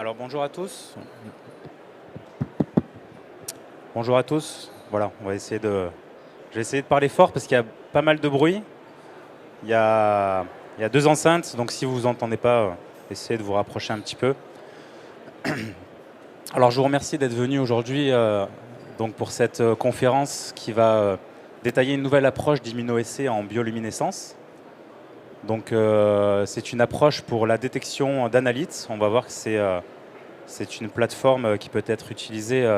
Alors bonjour à tous. Bonjour à tous. Voilà, on va essayer de. Je vais essayer de parler fort parce qu'il y a pas mal de bruit. Il y a, il y a deux enceintes, donc si vous entendez pas, essayez de vous rapprocher un petit peu. Alors je vous remercie d'être venu aujourd'hui donc pour cette conférence qui va détailler une nouvelle approche d'immunoessai en bioluminescence. Donc c'est une approche pour la détection d'analytes. On va voir que c'est une plateforme qui peut être utilisée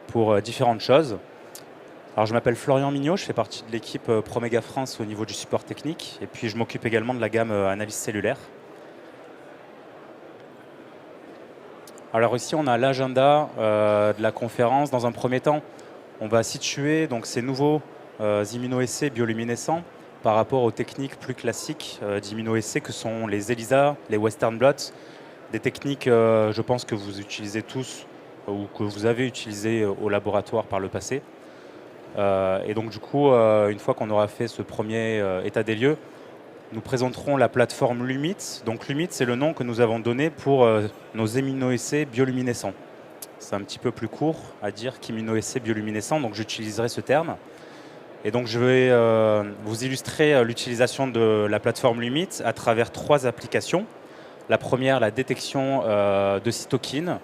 pour différentes choses. Alors je m'appelle Florian Mignot, je fais partie de l'équipe Promega France au niveau du support technique et puis je m'occupe également de la gamme analyse cellulaire. Alors ici on a l'agenda de la conférence. Dans un premier temps, on va situer donc ces nouveaux immunoessais bioluminescents par rapport aux techniques plus classiques d'immunoessais que sont les ELISA, les Western blots, des techniques je pense que vous utilisez tous ou que vous avez utilisées au laboratoire par le passé. Et donc du coup, une fois qu'on aura fait ce premier état des lieux, nous présenterons la plateforme LUMIT. Donc LUMIT, c'est le nom que nous avons donné pour nos immunoessais bioluminescents. C'est un petit peu plus court à dire qu'immunoessais bioluminescents, donc j'utiliserai ce terme. Et donc je vais vous illustrer l'utilisation de la plateforme LUMIT à travers trois applications. La première, la détection de cytokines.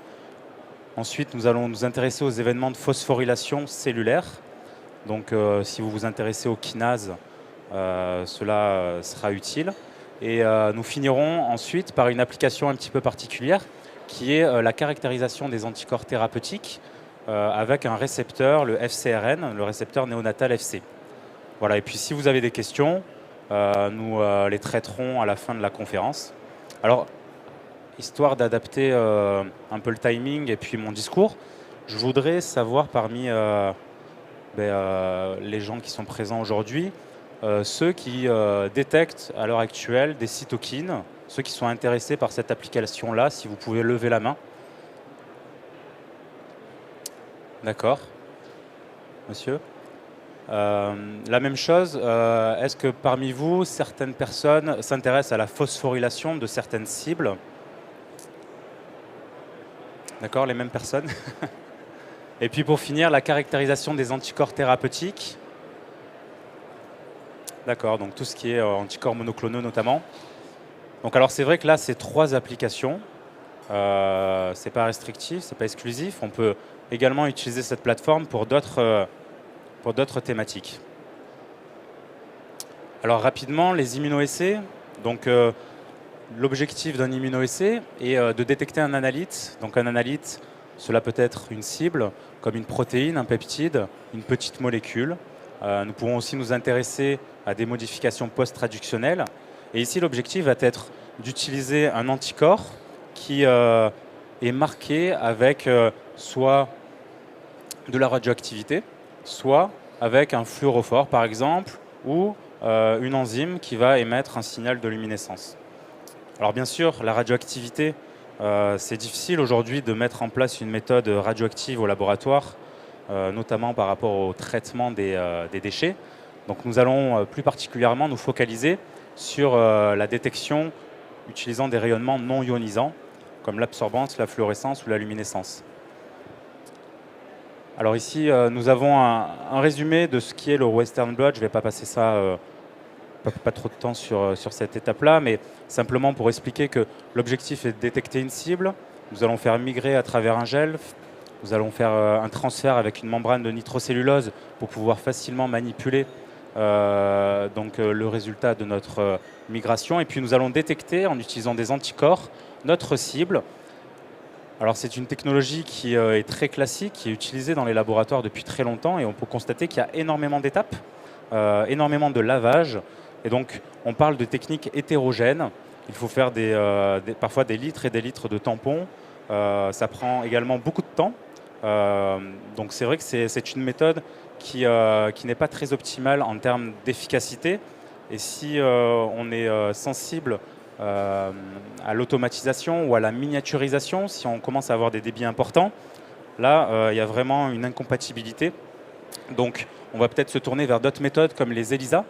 Ensuite, nous allons nous intéresser aux événements de phosphorylation cellulaire. Donc si vous vous intéressez aux kinases, cela sera utile. Et nous finirons ensuite par une application un petit peu particulière qui est la caractérisation des anticorps thérapeutiques avec un récepteur, le FcRn, le récepteur néonatal FC. Voilà, et puis si vous avez des questions, nous les traiterons à la fin de la conférence. Alors, histoire d'adapter un peu le timing et puis mon discours, je voudrais savoir parmi les gens qui sont présents aujourd'hui, ceux qui détectent à l'heure actuelle des cytokines, ceux qui sont intéressés par cette application-là, si vous pouvez lever la main. D'accord. Monsieur. La même chose, est-ce que parmi vous, certaines personnes s'intéressent à la phosphorylation de certaines cibles? D'accord, les mêmes personnes. Et puis pour finir, la caractérisation des anticorps thérapeutiques. D'accord, donc tout ce qui est anticorps monoclonaux notamment. Donc alors c'est vrai que là, c'est trois applications. C'est pas restrictif, c'est pas exclusif. On peut également utiliser cette plateforme pour d'autres thématiques. Alors rapidement, les immunoessais. Donc l'objectif d'un immunoessai est de détecter un analyte. Donc un analyte, cela peut être une cible, comme une protéine, un peptide, une petite molécule. Nous pourrons aussi nous intéresser à des modifications post-traductionnelles. Et ici, l'objectif va être d'utiliser un anticorps qui est marqué avec soit de la radioactivité, soit avec un fluorophore, par exemple, ou une enzyme qui va émettre un signal de luminescence. Alors bien sûr, la radioactivité, c'est difficile aujourd'hui de mettre en place une méthode radioactive au laboratoire, notamment par rapport au traitement des déchets. Donc nous allons plus particulièrement nous focaliser sur la détection utilisant des rayonnements non ionisants, comme l'absorbance, la fluorescence ou la luminescence. Alors ici, nous avons un résumé de ce qui est le Western blot. Je ne vais pas passer ça, pas trop de temps sur cette étape-là, mais simplement pour expliquer que l'objectif est de détecter une cible. Nous allons faire migrer à travers un gel. Nous allons faire un transfert avec une membrane de nitrocellulose pour pouvoir facilement manipuler le résultat de notre migration. Et puis nous allons détecter, en utilisant des anticorps, notre cible. Alors c'est une technologie qui est très classique, qui est utilisée dans les laboratoires depuis très longtemps, et on peut constater qu'il y a énormément d'étapes, énormément de lavage. Et donc on parle de techniques hétérogènes. Il faut faire parfois des litres et des litres de tampons. Ça prend également beaucoup de temps. Donc c'est vrai que c'est une méthode qui n'est pas très optimale en termes d'efficacité. Et si on est sensible à l'automatisation ou à la miniaturisation, si on commence à avoir des débits importants, là, il y a vraiment une incompatibilité. Donc, on va peut-être se tourner vers d'autres méthodes comme les ELISA,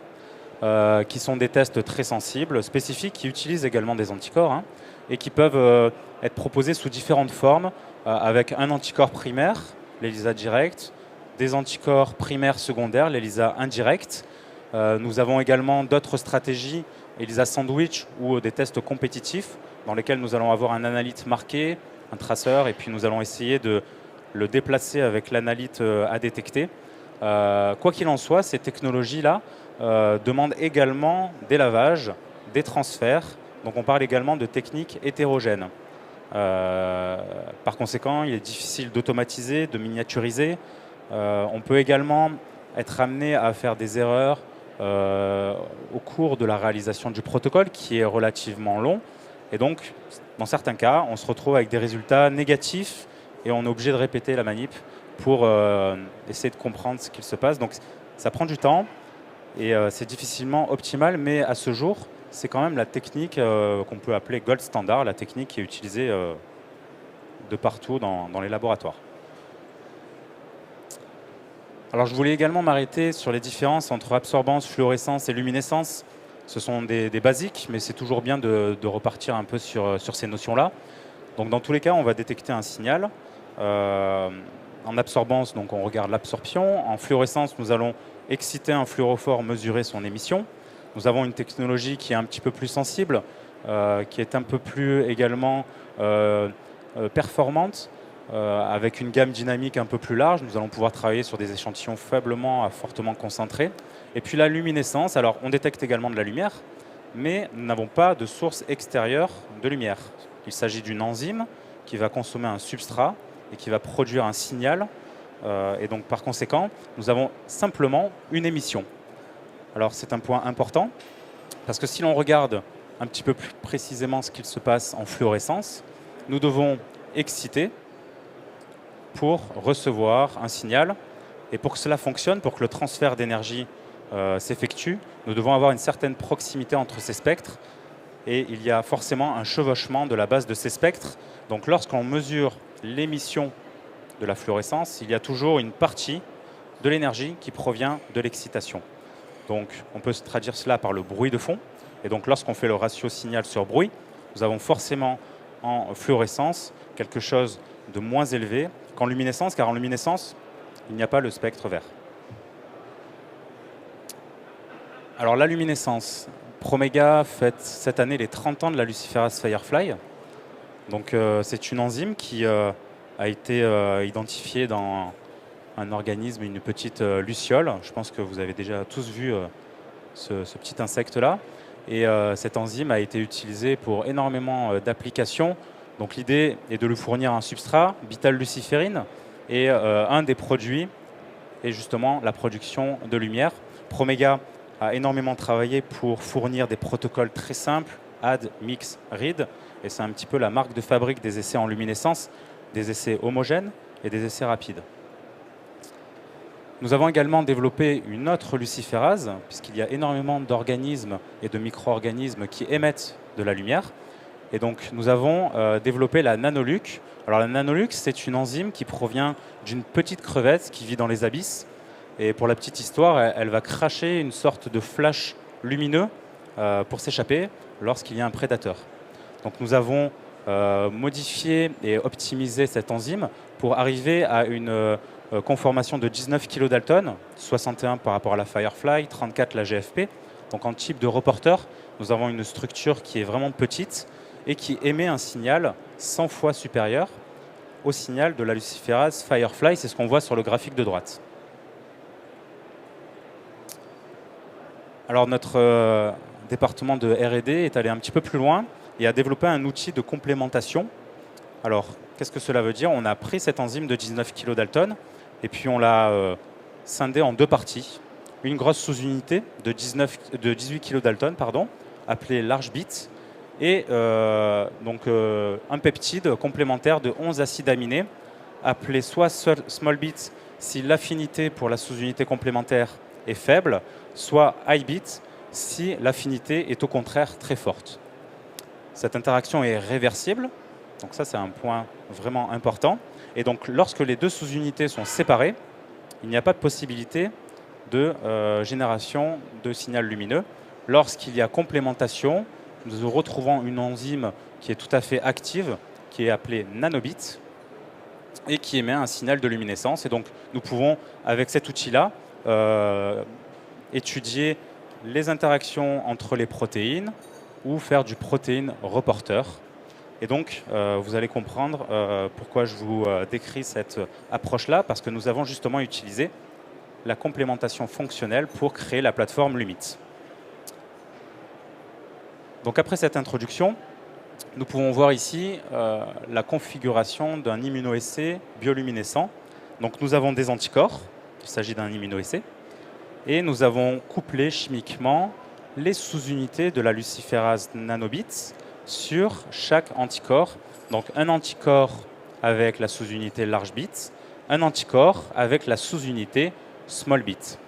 qui sont des tests très sensibles, spécifiques, qui utilisent également des anticorps, hein, et qui peuvent être proposés sous différentes formes, avec un anticorps primaire, l'ELISA direct, des anticorps primaires secondaires, l'ELISA indirect. Nous avons également d'autres stratégies, ELISA sandwich ou des tests compétitifs, dans lesquels nous allons avoir un analyte marqué, un traceur, et puis nous allons essayer de le déplacer avec l'analyte à détecter. Quoi qu'il en soit, ces technologies-là demandent également des lavages, des transferts. Donc on parle également de techniques hétérogènes. Par conséquent, il est difficile d'automatiser, de miniaturiser. On peut également être amené à faire des erreurs au cours de la réalisation du protocole, qui est relativement long. Et donc, dans certains cas, on se retrouve avec des résultats négatifs et on est obligé de répéter la manip pour essayer de comprendre ce qu'il se passe. Donc ça prend du temps et c'est difficilement optimal, mais à ce jour, c'est quand même la technique qu'on peut appeler gold standard, la technique qui est utilisée de partout dans les laboratoires. Alors je voulais également m'arrêter sur les différences entre absorbance, fluorescence et luminescence. Ce sont des basiques, mais c'est toujours bien de repartir un peu sur ces notions-là. Donc dans tous les cas, on va détecter un signal. En absorbance, donc on regarde l'absorption. En fluorescence, nous allons exciter un fluorophore, mesurer son émission. Nous avons une technologie qui est un petit peu plus sensible, qui est un peu plus également performante, avec une gamme dynamique un peu plus large. Nous allons pouvoir travailler sur des échantillons faiblement à fortement concentrés. Et puis la luminescence, alors on détecte également de la lumière, mais nous n'avons pas de source extérieure de lumière. Il s'agit d'une enzyme qui va consommer un substrat et qui va produire un signal. Et donc par conséquent, nous avons simplement une émission. Alors c'est un point important, parce que si l'on regarde un petit peu plus précisément ce qu'il se passe en fluorescence, nous devons exciter pour recevoir un signal. Et pour que cela fonctionne, pour que le transfert d'énergie s'effectue, nous devons avoir une certaine proximité entre ces spectres. Et il y a forcément un chevauchement de la base de ces spectres. Donc lorsqu'on mesure l'émission de la fluorescence, il y a toujours une partie de l'énergie qui provient de l'excitation. Donc on peut se traduire cela par le bruit de fond. Et donc lorsqu'on fait le ratio signal sur bruit, nous avons forcément en fluorescence quelque chose de moins élevé qu'en luminescence, car en luminescence, il n'y a pas le spectre vert. Alors la luminescence, Promega fête cette année les 30 ans de la Luciferase Firefly. Donc c'est une enzyme qui a été identifiée dans un organisme, une petite luciole. Je pense que vous avez déjà tous vu ce petit insecte-là. Et cette enzyme a été utilisée pour énormément d'applications. Donc l'idée est de lui fournir un substrat, bêta-luciférine, et un des produits est justement la production de lumière. Promega a énormément travaillé pour fournir des protocoles très simples, add, mix, read, et c'est un petit peu la marque de fabrique des essais en luminescence, des essais homogènes et des essais rapides. Nous avons également développé une autre luciférase, puisqu'il y a énormément d'organismes et de micro-organismes qui émettent de la lumière. Et donc, nous avons développé la nanoluc. Alors, la nanoluc, c'est une enzyme qui provient d'une petite crevette qui vit dans les abysses. Et pour la petite histoire, elle va cracher une sorte de flash lumineux pour s'échapper lorsqu'il y a un prédateur. Donc, nous avons modifié et optimisé cette enzyme pour arriver à une conformation de 19 kilodalton, 61 par rapport à la Firefly, 34 la GFP. Donc, en type de reporter, nous avons une structure qui est vraiment petite et qui émet un signal 100 fois supérieur au signal de la luciférase Firefly. C'est ce qu'on voit sur le graphique de droite. Alors notre département de R&D est allé un petit peu plus loin et a développé un outil de complémentation. Alors, qu'est-ce que cela veut dire? On a pris cette enzyme de 19 kilodalton et puis on l'a scindée en deux parties. Une grosse sous-unité de 18 kilodalton, appelée large bit, et donc un peptide complémentaire de 11 acides aminés, appelé soit small bit si l'affinité pour la sous-unité complémentaire est faible, soit high bit si l'affinité est au contraire très forte. Cette interaction est réversible, donc ça c'est un point vraiment important. Et donc lorsque les deux sous-unités sont séparées, il n'y a pas de possibilité de génération de signal lumineux. Lorsqu'il y a complémentation, nous retrouvons une enzyme qui est tout à fait active, qui est appelée nanobit, et qui émet un signal de luminescence. Et donc, nous pouvons, avec cet outil-là, étudier les interactions entre les protéines ou faire du protéine reporter. Et donc, vous allez comprendre pourquoi je vous décris cette approche-là, parce que nous avons justement utilisé la complémentation fonctionnelle pour créer la plateforme Lumit. Donc, après cette introduction, nous pouvons voir ici la configuration d'un immunoessai bioluminescent. Donc, nous avons des anticorps, il s'agit d'un immunoessai, et nous avons couplé chimiquement les sous-unités de la luciférase nanobit sur chaque anticorps. Donc, un anticorps avec la sous-unité large bit, un anticorps avec la sous-unité small bit.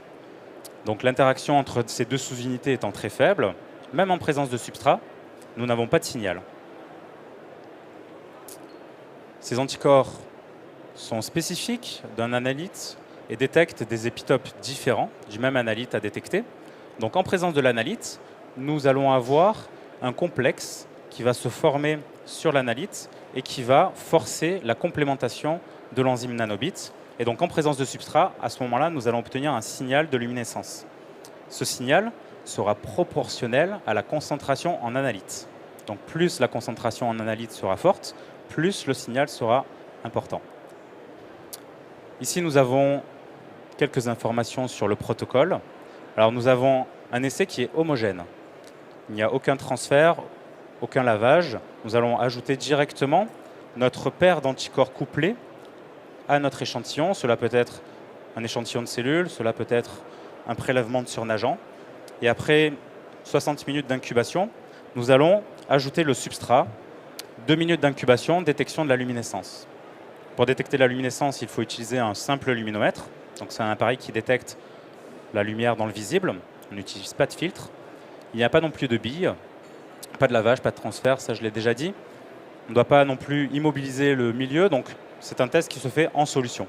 Donc, l'interaction entre ces deux sous-unités étant très faible, même en présence de substrat, nous n'avons pas de signal. Ces anticorps sont spécifiques d'un analyte et détectent des épitopes différents du même analyte à détecter. Donc en présence de l'analyte, nous allons avoir un complexe qui va se former sur l'analyte et qui va forcer la complémentation de l'enzyme nanobit. Et donc en présence de substrat, à ce moment-là, nous allons obtenir un signal de luminescence. Ce signal sera proportionnel à la concentration en analyte. Donc plus la concentration en analyte sera forte, plus le signal sera important. Ici, nous avons quelques informations sur le protocole. Alors nous avons un essai qui est homogène. Il n'y a aucun transfert, aucun lavage. Nous allons ajouter directement notre paire d'anticorps couplés à notre échantillon. Cela peut être un échantillon de cellules, cela peut être un prélèvement de surnageant. Et après 60 minutes d'incubation, nous allons ajouter le substrat. 2 minutes d'incubation, détection de la luminescence. Pour détecter la luminescence, il faut utiliser un simple luminomètre. Donc c'est un appareil qui détecte la lumière dans le visible. On n'utilise pas de filtre. Il n'y a pas non plus de billes, pas de lavage, pas de transfert, ça je l'ai déjà dit. On ne doit pas non plus immobiliser le milieu, donc c'est un test qui se fait en solution.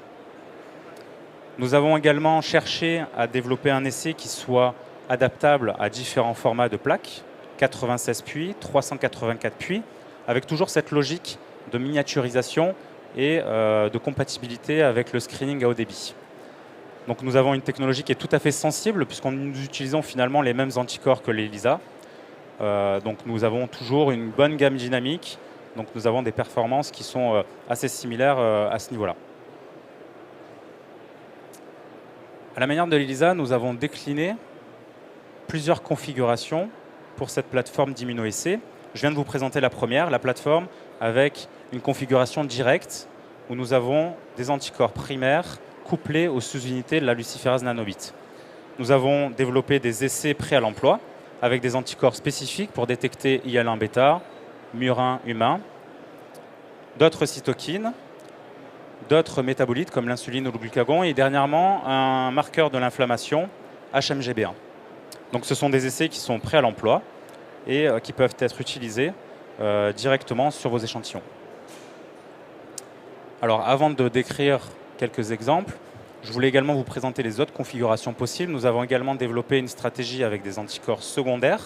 Nous avons également cherché à développer un essai qui soit adaptable à différents formats de plaques, 96 puits, 384 puits, avec toujours cette logique de miniaturisation et de compatibilité avec le screening à haut débit. Donc nous avons une technologie qui est tout à fait sensible puisqu'on nous utilisons finalement les mêmes anticorps que l'ELISA. Donc nous avons toujours une bonne gamme dynamique, donc nous avons des performances qui sont assez similaires à ce niveau-là. À la manière de l'ELISA, nous avons décliné plusieurs configurations pour cette plateforme d'immunoessai. Je viens de vous présenter la première, la plateforme avec une configuration directe où nous avons des anticorps primaires couplés aux sous-unités de la luciférase nanobit. Nous avons développé des essais prêts à l'emploi avec des anticorps spécifiques pour détecter IL-1β, murin humain, d'autres cytokines, d'autres métabolites comme l'insuline ou le glucagon et dernièrement un marqueur de l'inflammation, HMGB1. Donc ce sont des essais qui sont prêts à l'emploi et qui peuvent être utilisés directement sur vos échantillons. Alors avant de décrire quelques exemples, je voulais également vous présenter les autres configurations possibles. Nous avons également développé une stratégie avec des anticorps secondaires.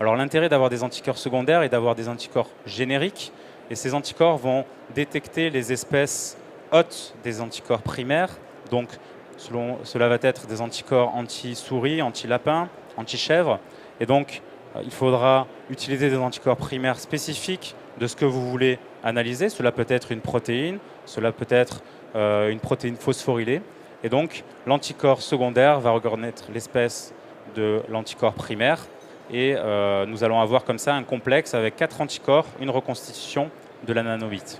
Alors l'intérêt d'avoir des anticorps secondaires est d'avoir des anticorps génériques et ces anticorps vont détecter les espèces hôtes des anticorps primaires. Donc cela va être des anticorps anti-souris, anti-lapin, anti-chèvre et donc il faudra utiliser des anticorps primaires spécifiques de ce que vous voulez analyser. Cela peut être une protéine, cela peut être une protéine phosphorylée. Et donc, l'anticorps secondaire va reconnaître l'espèce de l'anticorps primaire. Et nous allons avoir comme ça un complexe avec 4 anticorps, une reconstitution de la nanobit.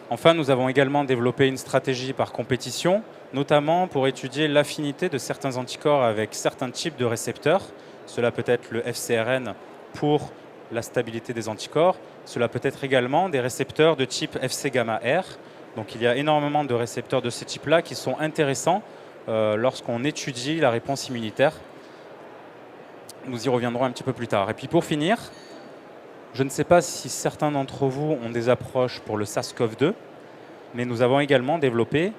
Enfin, nous avons également développé une stratégie par compétition, notamment pour étudier l'affinité de certains anticorps avec certains types de récepteurs. Cela peut être le FcRn pour la stabilité des anticorps. Cela peut être également des récepteurs de type Fc-gamma-R. Donc il y a énormément de récepteurs de ce type-là qui sont intéressants lorsqu'on étudie la réponse immunitaire. Nous y reviendrons un petit peu plus tard. Et puis pour finir, je ne sais pas si certains d'entre vous ont des approches pour le SARS-CoV-2, mais nous avons également développé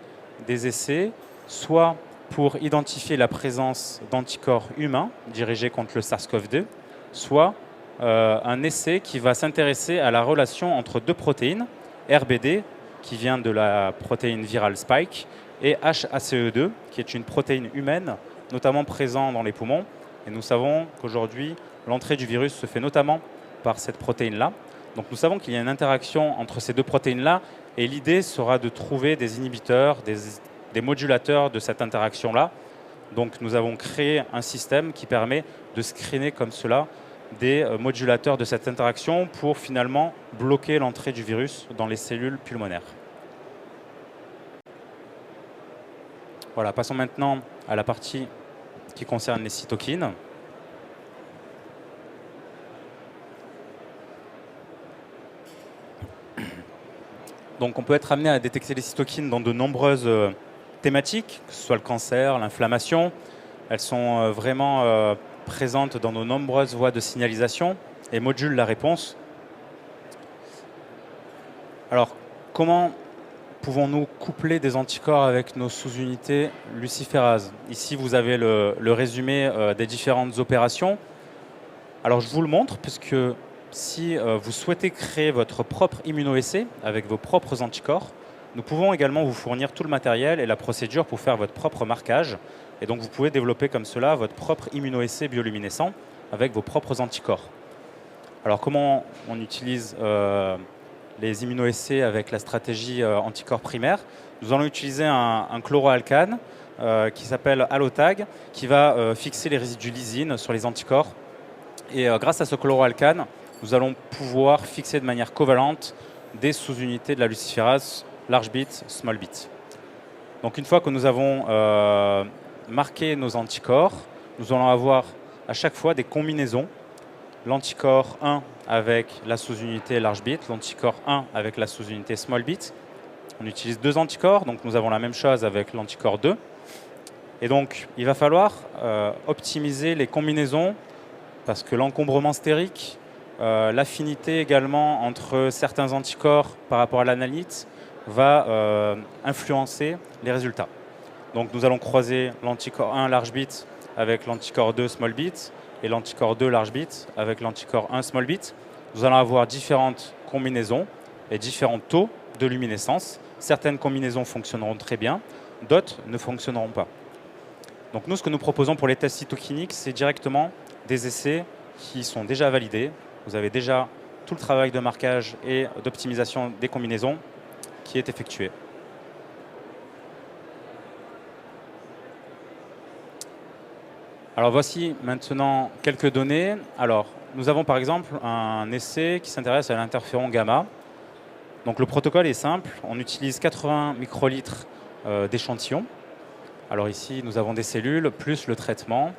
des essais soit pour identifier la présence d'anticorps humains dirigés contre le SARS-CoV-2, soit un essai qui va s'intéresser à la relation entre deux protéines, RBD, qui vient de la protéine virale Spike, et HACE2, qui est une protéine humaine, notamment présente dans les poumons. Et nous savons qu'aujourd'hui, l'entrée du virus se fait notamment par cette protéine-là. Donc nous savons qu'il y a une interaction entre ces deux protéines-là, et l'idée sera de trouver des inhibiteurs, des modulateurs de cette interaction-là. Donc nous avons créé un système qui permet de screener comme cela des modulateurs de cette interaction pour finalement bloquer l'entrée du virus dans les cellules pulmonaires. Voilà, passons maintenant à la partie qui concerne les cytokines. Donc on peut être amené à détecter les cytokines dans de nombreuses thématiques, que ce soit le cancer, l'inflammation. Elles sont vraiment présentes dans de nombreuses voies de signalisation et modulent la réponse. Alors, comment pouvons-nous coupler des anticorps avec nos sous-unités luciférases? Ici, vous avez le résumé des différentes opérations. Alors, je vous le montre, puisque si vous souhaitez créer votre propre immunoessai avec vos propres anticorps, nous pouvons également vous fournir tout le matériel et la procédure pour faire votre propre marquage. Et donc, vous pouvez développer comme cela votre propre immunoessai bioluminescent avec vos propres anticorps. Alors, comment on utilise les immunoessais avec la stratégie anticorps primaire? Nous allons utiliser un chloroalkane qui s'appelle Allotag, qui va fixer les résidus lysine sur les anticorps. Et grâce à ce chloroalkane, nous allons pouvoir fixer de manière covalente des sous-unités de la luciférase large bit, small bit. Donc une fois que nous avons marqué nos anticorps, nous allons avoir à chaque fois des combinaisons. L'anticorps 1 avec la sous-unité large bit, l'anticorps 1 avec la sous-unité small bit. On utilise deux anticorps, donc nous avons la même chose avec l'anticorps 2. Et donc il va falloir optimiser les combinaisons parce que l'encombrement stérique, l'affinité également entre certains anticorps par rapport à l'analyte va influencer les résultats. Donc nous allons croiser l'anticorps 1 large bit avec l'anticorps 2 small bit et l'anticorps 2 large bit avec l'anticorps 1 small bit. Nous allons avoir différentes combinaisons et différents taux de luminescence. Certaines combinaisons fonctionneront très bien, d'autres ne fonctionneront pas. Donc nous, ce que nous proposons pour les tests cytokiniques, c'est directement des essais qui sont déjà validés. Vous avez déjà tout le travail de marquage et d'optimisation des combinaisons qui est effectué. Alors voici maintenant quelques données. Alors nous avons par exemple un essai qui s'intéresse à l'interféron gamma. Donc le protocole est simple, on utilise 80 microlitres d'échantillons. Alors ici nous avons des cellules plus le traitement.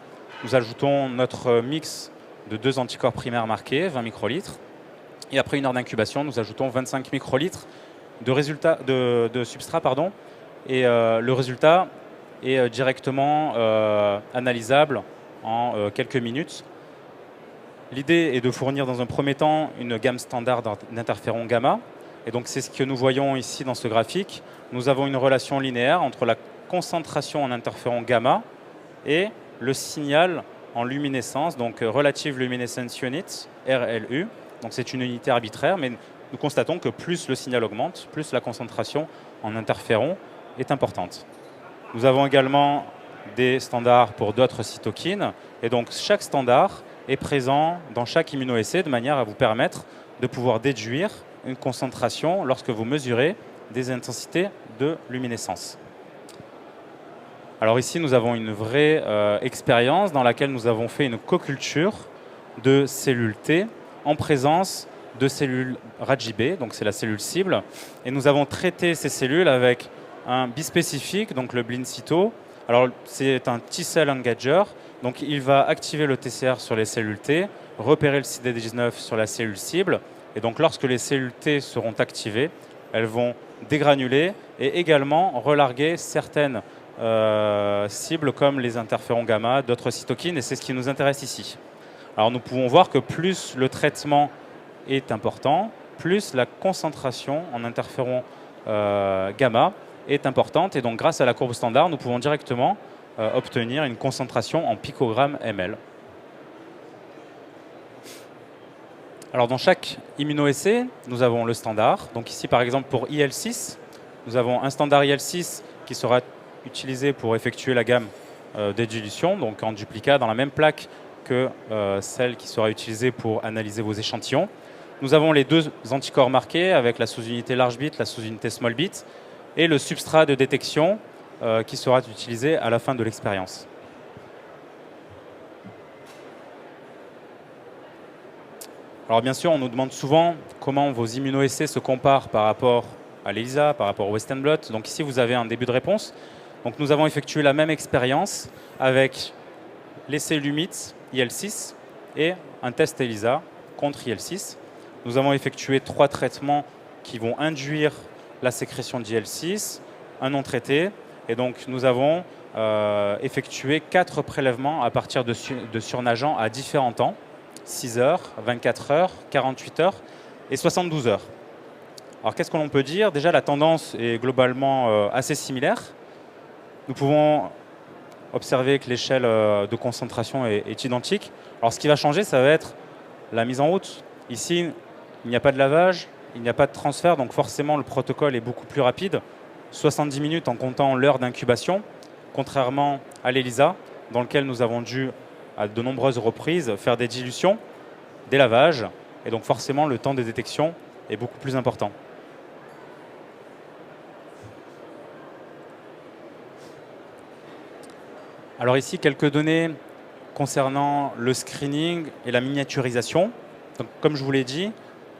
Nous ajoutons notre mix de deux anticorps primaires marqués, 20 microlitres. Et après une heure d'incubation, nous ajoutons 25 microlitres de substrat. Et le résultat est directement analysable en quelques minutes. L'idée est de fournir dans un premier temps une gamme standard d'interférons gamma. Et donc c'est ce que nous voyons ici dans ce graphique. Nous avons une relation linéaire entre la concentration en interférons gamma et le signal en luminescence, donc Relative Luminescence Unit, RLU. Donc c'est une unité arbitraire, mais nous constatons que plus le signal augmente, plus la concentration en interférons est importante. Nous avons également des standards pour d'autres cytokines, et donc chaque standard est présent dans chaque immunoessai de manière à vous permettre de pouvoir déduire une concentration lorsque vous mesurez des intensités de luminescence. Alors ici, nous avons une vraie expérience dans laquelle nous avons fait une co-culture de cellules T en présence de cellules RAGB, donc c'est la cellule cible. Et nous avons traité ces cellules avec un bispécifique, donc le Blincito. Alors c'est un T-cell engager, donc il va activer le TCR sur les cellules T, repérer le CD19 sur la cellule cible. Et donc lorsque les cellules T seront activées, elles vont dégranuler et également relarguer certaines cibles comme les interférons gamma, d'autres cytokines, et c'est ce qui nous intéresse ici. Alors nous pouvons voir que plus le traitement est important, plus la concentration en interférons gamma est importante. Et donc, grâce à la courbe standard, nous pouvons directement obtenir une concentration en picogrammes ml. Alors, dans chaque immunoessai, nous avons le standard. Donc ici, par exemple, pour IL6, nous avons un standard IL6 qui sera utilisé pour effectuer la gamme des dilutions, donc en duplicat dans la même plaque que celle qui sera utilisée pour analyser vos échantillons. Nous avons les deux anticorps marqués avec la sous-unité large bit, la sous-unité small bit, et le substrat de détection qui sera utilisé à la fin de l'expérience. Alors bien sûr, on nous demande souvent comment vos immunoessais se comparent par rapport à l'ELISA, par rapport au Western blot. Donc ici, vous avez un début de réponse. Donc nous avons effectué la même expérience avec l'essai LUMIT IL6 et un test ELISA contre IL6. Nous avons effectué 3 traitements qui vont induire la sécrétion d'IL6, un non traité. Et donc nous avons effectué 4 prélèvements à partir de surnageants à différents temps. 6 heures, 24 heures, 48 heures et 72 heures. Alors qu'est-ce que l'on peut dire? Déjà, la tendance est globalement assez similaire. Nous pouvons observer que l'échelle de concentration est identique. Alors ce qui va changer, ça va être la mise en route. Ici, il n'y a pas de lavage, il n'y a pas de transfert, donc forcément le protocole est beaucoup plus rapide. 70 minutes en comptant l'heure d'incubation, contrairement à l'ELISA, dans lequel nous avons dû à de nombreuses reprises faire des dilutions, des lavages, et donc forcément le temps de détection est beaucoup plus important. Alors ici, quelques données concernant le screening et la miniaturisation. Donc, comme je vous l'ai dit,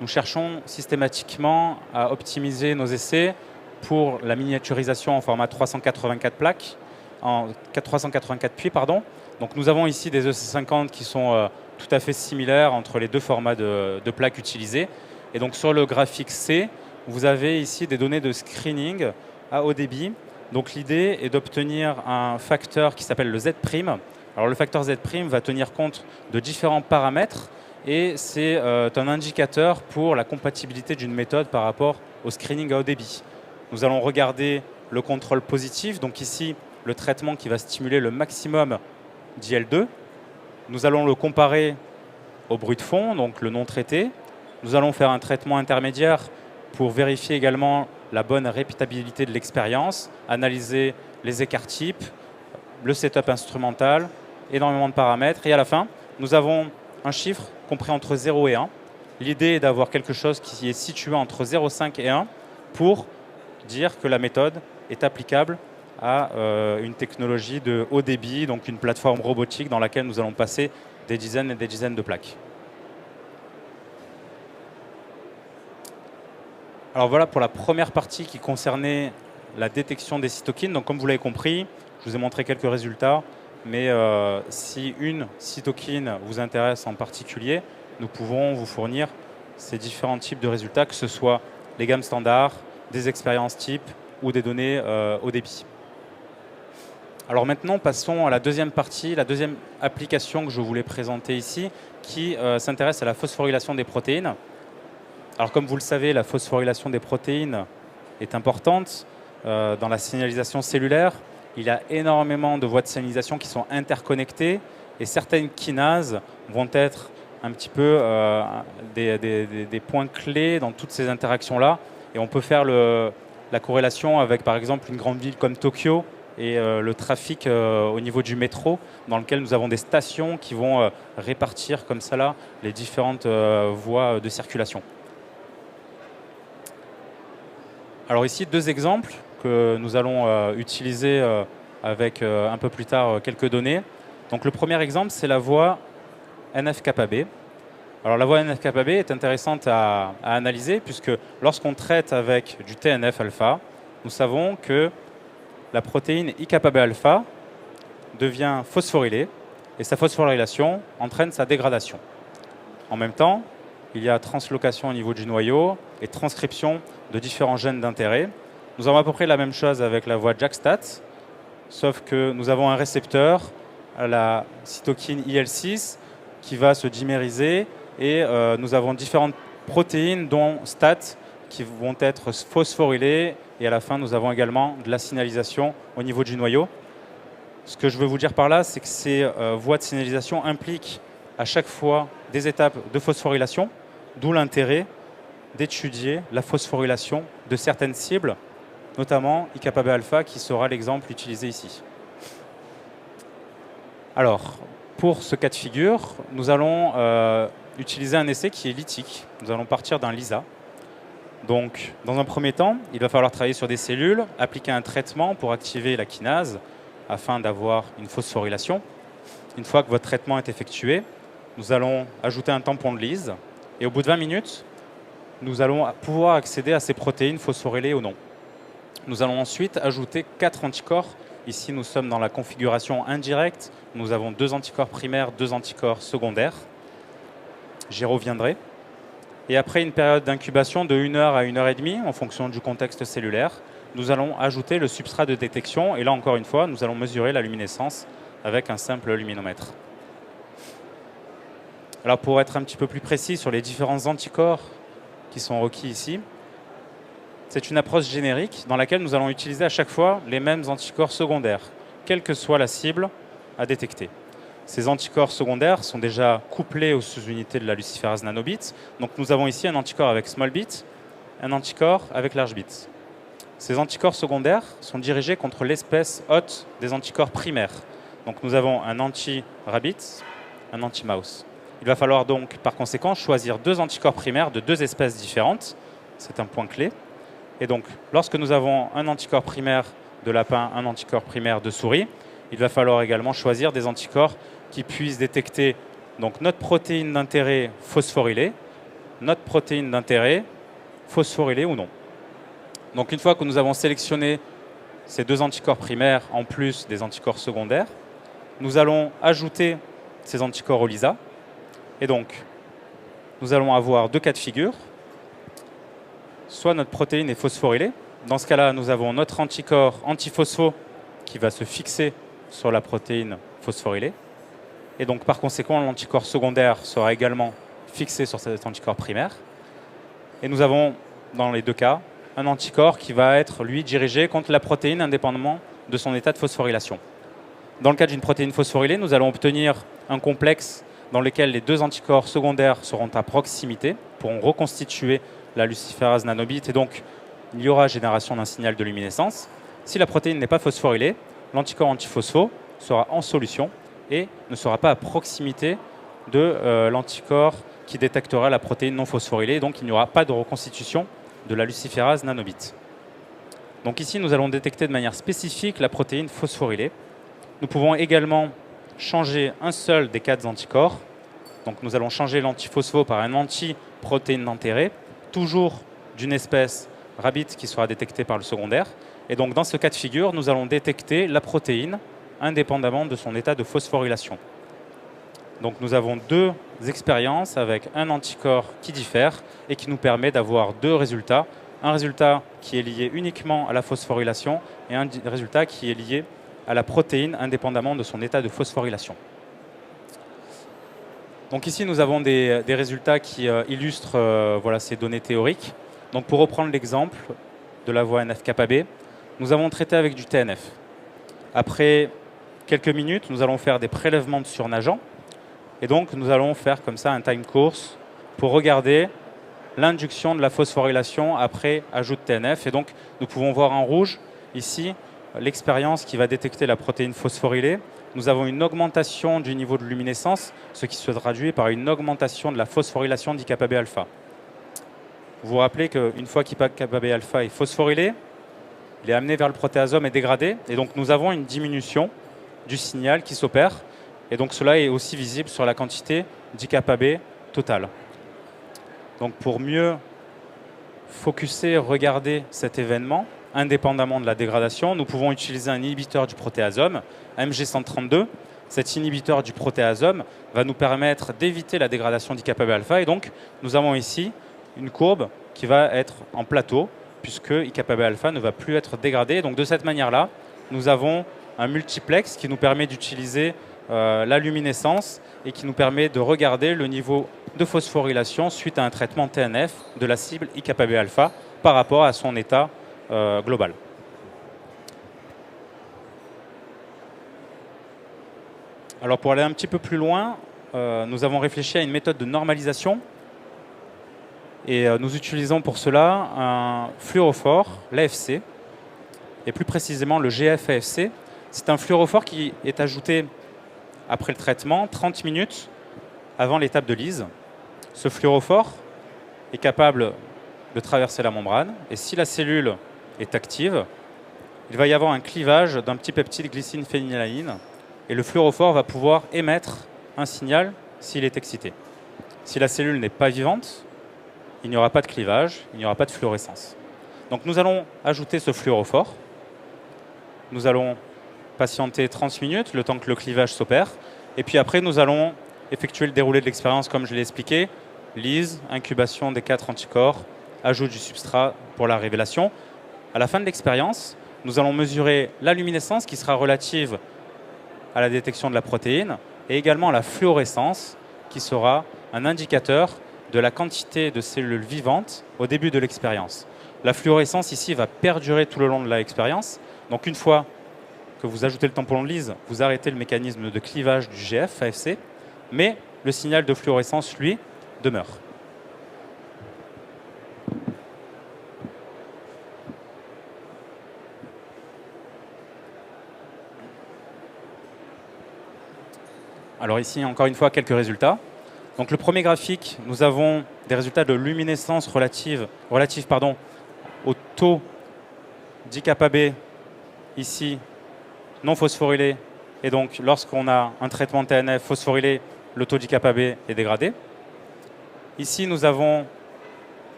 nous cherchons systématiquement à optimiser nos essais pour la miniaturisation en format 384 plaques, en 384 puits, pardon. Donc nous avons ici des EC50 qui sont tout à fait similaires entre les deux formats de plaques utilisés. Et donc sur le graphique C, vous avez ici des données de screening à haut débit. Donc l'idée est d'obtenir un facteur qui s'appelle le Z'. Alors le facteur Z' va tenir compte de différents paramètres et c'est un indicateur pour la compatibilité d'une méthode par rapport au screening à haut débit. Nous allons regarder le contrôle positif, donc ici le traitement qui va stimuler le maximum d'IL2. Nous allons le comparer au bruit de fond, donc le non traité. Nous allons faire un traitement intermédiaire pour vérifier également la bonne répétabilité de l'expérience, analyser les écarts types, le setup instrumental, énormément de paramètres. Et à la fin, nous avons un chiffre compris entre 0 et 1. L'idée est d'avoir quelque chose qui est situé entre 0,5 et 1 pour dire que la méthode est applicable à une technologie de haut débit, donc une plateforme robotique dans laquelle nous allons passer des dizaines et des dizaines de plaques. Alors voilà pour la première partie qui concernait la détection des cytokines. Donc comme vous l'avez compris, je vous ai montré quelques résultats, mais si une cytokine vous intéresse en particulier, nous pouvons vous fournir ces différents types de résultats, que ce soit les gammes standards, des expériences types ou des données haut débit. Alors maintenant, passons à la deuxième partie, la deuxième application que je voulais présenter ici, qui s'intéresse à la phosphorylation des protéines. Alors comme vous le savez, la phosphorylation des protéines est importante dans la signalisation cellulaire. Il y a énormément de voies de signalisation qui sont interconnectées et certaines kinases vont être un petit peu des points clés dans toutes ces interactions-là. Et on peut faire la corrélation avec par exemple une grande ville comme Tokyo et le trafic au niveau du métro, dans lequel nous avons des stations qui vont répartir comme ça là les différentes voies de circulation. Alors ici, deux exemples que nous allons utiliser avec un peu plus tard quelques données. Donc le premier exemple, c'est la voie NF-kappa-B. Alors la voie NF-kappa-B est intéressante à analyser puisque lorsqu'on traite avec du TNF-alpha, nous savons que la protéine I-kappa-B-alpha devient phosphorylée et sa phosphorylation entraîne sa dégradation. En même temps, il y a translocation au niveau du noyau et transcription de différents gènes d'intérêt. Nous avons à peu près la même chose avec la voie JAK-STAT, sauf que nous avons un récepteur à la cytokine IL6 qui va se dimériser et nous avons différentes protéines dont STAT qui vont être phosphorylées Et à la fin, nous avons également de la signalisation au niveau du noyau. Ce que je veux vous dire par là, c'est que ces voies de signalisation impliquent à chaque fois des étapes de phosphorylation, d'où l'intérêt d'étudier la phosphorylation de certaines cibles, notamment IKB alpha, qui sera l'exemple utilisé ici. Alors, pour ce cas de figure, nous allons utiliser un essai qui est lithique. Nous allons partir d'un LISA. Donc, dans un premier temps, il va falloir travailler sur des cellules, appliquer un traitement pour activer la kinase afin d'avoir une phosphorylation. Une fois que votre traitement est effectué, nous allons ajouter un tampon de lyse et au bout de 20 minutes, nous allons pouvoir accéder à ces protéines phosphorylées ou non. Nous allons ensuite ajouter 4 anticorps. Ici, nous sommes dans la configuration indirecte. Nous avons 2 anticorps primaires, 2 anticorps secondaires. J'y reviendrai. Et après une période d'incubation de 1 heure à 1 heure et demie, en fonction du contexte cellulaire, nous allons ajouter le substrat de détection. Et là, encore une fois, nous allons mesurer la luminescence avec un simple luminomètre. Alors, pour être un petit peu plus précis sur les différents anticorps qui sont requis ici, c'est une approche générique dans laquelle nous allons utiliser à chaque fois les mêmes anticorps secondaires, quelle que soit la cible à détecter. Ces anticorps secondaires sont déjà couplés aux sous-unités de la luciférase nanobit. Donc nous avons ici un anticorps avec small bit, un anticorps avec large bit. Ces anticorps secondaires sont dirigés contre l'espèce hôte des anticorps primaires. Donc nous avons un anti-rabbit, un anti-mouse. Il va falloir donc par conséquent choisir 2 anticorps primaires de 2 espèces différentes. C'est un point clé. Et donc lorsque nous avons un anticorps primaire de lapin, un anticorps primaire de souris, il va falloir également choisir des anticorps qui puissent détecter donc, notre protéine d'intérêt phosphorylée, notre protéine d'intérêt phosphorylée ou non. Donc une fois que nous avons sélectionné ces 2 anticorps primaires en plus des anticorps secondaires, nous allons ajouter ces anticorps au LISA. Et donc, nous allons avoir 2 cas de figure. Soit notre protéine est phosphorylée. Dans ce cas-là, nous avons notre anticorps antiphospho qui va se fixer sur la protéine phosphorylée. Et donc, par conséquent, l'anticorps secondaire sera également fixé sur cet anticorps primaire. Et nous avons, dans les 2 cas, un anticorps qui va être, lui, dirigé contre la protéine indépendamment de son état de phosphorylation. Dans le cas d'une protéine phosphorylée, nous allons obtenir un complexe dans lequel les 2 anticorps secondaires seront à proximité, pourront reconstituer la luciférase nanobit, et donc il y aura génération d'un signal de luminescence. Si la protéine n'est pas phosphorylée, l'anticorps antiphospho sera en solution et ne sera pas à proximité de l'anticorps qui détectera la protéine non phosphorylée, donc il n'y aura pas de reconstitution de la luciférase nanobit. Donc ici, nous allons détecter de manière spécifique la protéine phosphorylée. Nous pouvons également changer un seul des 4 anticorps. Donc nous allons changer l'antiphospho par un anti-protéine d'intérêt, toujours d'une espèce rabbit qui sera détectée par le secondaire. Et donc dans ce cas de figure, nous allons détecter la protéine indépendamment de son état de phosphorylation. Donc nous avons 2 expériences avec un anticorps qui diffère et qui nous permet d'avoir 2 résultats. Un résultat qui est lié uniquement à la phosphorylation et un résultat qui est lié à la protéine indépendamment de son état de phosphorylation. Donc ici, nous avons des résultats qui illustrent voilà, ces données théoriques. Donc pour reprendre l'exemple de la voie NF-kappa-B, nous avons traité avec du TNF. Après quelques minutes, nous allons faire des prélèvements de surnageants. Et donc, nous allons faire comme ça un time course pour regarder l'induction de la phosphorylation après ajout de TNF. Et donc, nous pouvons voir en rouge, ici, l'expérience qui va détecter la protéine phosphorylée. Nous avons une augmentation du niveau de luminescence, ce qui se traduit par une augmentation de la phosphorylation d'IKB alpha. Vous vous rappelez qu'une fois qu'IKB alpha est phosphorylé, il est amené vers le protéasome et dégradé. Et donc, nous avons une diminution du signal qui s'opère. Et donc cela est aussi visible sur la quantité d'IKB totale. Donc pour mieux focuser, regarder cet événement, indépendamment de la dégradation, nous pouvons utiliser un inhibiteur du protéasome, MG132. Cet inhibiteur du protéasome va nous permettre d'éviter la dégradation d'IKB alpha. Et donc nous avons ici une courbe qui va être en plateau, puisque IKB alpha ne va plus être dégradé. Donc de cette manière-là, nous avons un multiplex qui nous permet d'utiliser la luminescence et qui nous permet de regarder le niveau de phosphorylation suite à un traitement TNF de la cible IKB alpha par rapport à son état globale. Alors pour aller un petit peu plus loin, nous avons réfléchi à une méthode de normalisation et nous utilisons pour cela un fluorophore, l'AFC, et plus précisément le GF-AFC. C'est un fluorophore qui est ajouté après le traitement 30 minutes avant l'étape de lyse. Ce fluorophore est capable de traverser la membrane et si la cellule est active, il va y avoir un clivage d'un petit peptide glycine phénylalanine et le fluorophore va pouvoir émettre un signal s'il est excité. Si la cellule n'est pas vivante, il n'y aura pas de clivage, il n'y aura pas de fluorescence. Donc nous allons ajouter ce fluorophore. Nous allons patienter 30 minutes, le temps que le clivage s'opère. Et puis après, nous allons effectuer le déroulé de l'expérience comme je l'ai expliqué. Lyse, incubation des 4 anticorps, ajout du substrat pour la révélation. À la fin de l'expérience, nous allons mesurer la luminescence qui sera relative à la détection de la protéine et également à la fluorescence qui sera un indicateur de la quantité de cellules vivantes au début de l'expérience. La fluorescence ici va perdurer tout le long de l'expérience. Donc une fois que vous ajoutez le tampon de lyse, vous arrêtez le mécanisme de clivage du GF, AFC, mais le signal de fluorescence, lui, demeure. Alors ici, encore une fois, quelques résultats. Donc le premier graphique, nous avons des résultats de luminescence relative au taux d'IKB ici non phosphorylé. Et donc lorsqu'on a un traitement TNF phosphorylé, le taux d'IKB est dégradé. Ici, nous avons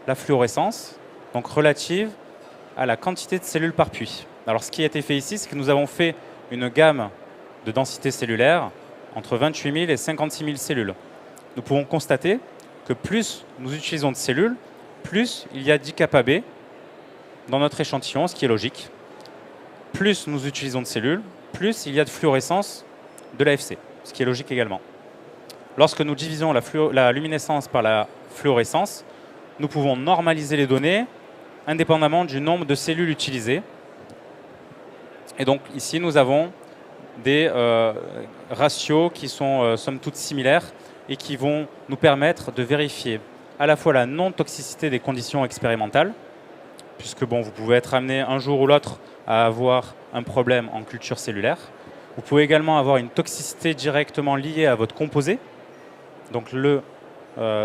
la fluorescence, donc relative à la quantité de cellules par puits. Alors ce qui a été fait ici, c'est que nous avons fait une gamme de densité cellulaire entre 28 000 et 56 000 cellules. Nous pouvons constater que plus nous utilisons de cellules, plus il y a d'IKB dans notre échantillon, ce qui est logique. Plus nous utilisons de cellules, plus il y a de fluorescence de l'AFC, ce qui est logique également. Lorsque nous divisons la luminescence par la fluorescence, nous pouvons normaliser les données indépendamment du nombre de cellules utilisées. Et donc ici, nous avons des ratios qui sont somme toute similaires et qui vont nous permettre de vérifier à la fois la non-toxicité des conditions expérimentales, puisque bon, vous pouvez être amené un jour ou l'autre à avoir un problème en culture cellulaire. Vous pouvez également avoir une toxicité directement liée à votre composé. Donc le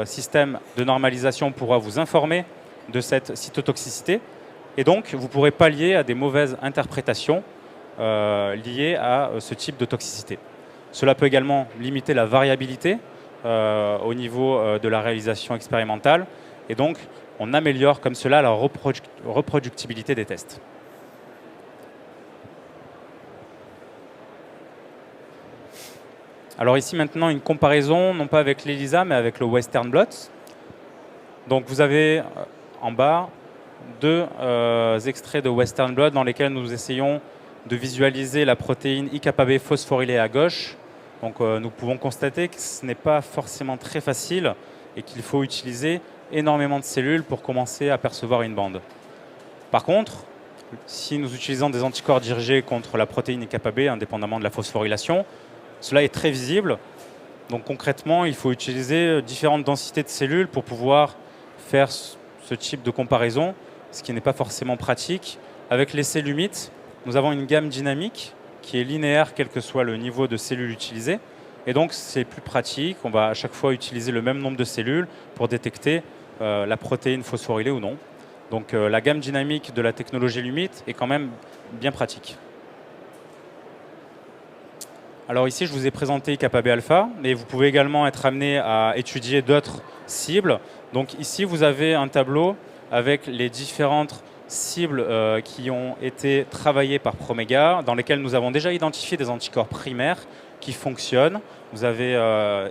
système de normalisation pourra vous informer de cette cytotoxicité et donc vous pourrez pallier à des mauvaises interprétations liées à ce type de toxicité. Cela peut également limiter la variabilité au niveau de la réalisation expérimentale et donc on améliore comme cela la reproductibilité des tests. Alors ici maintenant une comparaison, non pas avec l'ELISA mais avec le Western blot. Donc vous avez en bas deux extraits de Western blot dans lesquels nous essayons de visualiser la protéine IKB phosphorylée à gauche. Donc nous pouvons constater que ce n'est pas forcément très facile et qu'il faut utiliser énormément de cellules pour commencer à percevoir une bande. Par contre, si nous utilisons des anticorps dirigés contre la protéine IKB indépendamment de la phosphorylation, cela est très visible. Donc concrètement, il faut utiliser différentes densités de cellules pour pouvoir faire ce type de comparaison, ce qui n'est pas forcément pratique. Avec les cellumites, nous avons une gamme dynamique qui est linéaire quel que soit le niveau de cellules utilisées. Et donc c'est plus pratique, on va à chaque fois utiliser le même nombre de cellules pour détecter la protéine phosphorylée ou non. Donc la gamme dynamique de la technologie Lumit est quand même bien pratique. Alors ici, je vous ai présenté IKB alpha, mais vous pouvez également être amené à étudier d'autres cibles. Donc ici, vous avez un tableau avec les différentes cibles qui ont été travaillées par Promega, dans lesquelles nous avons déjà identifié des anticorps primaires qui fonctionnent. Vous avez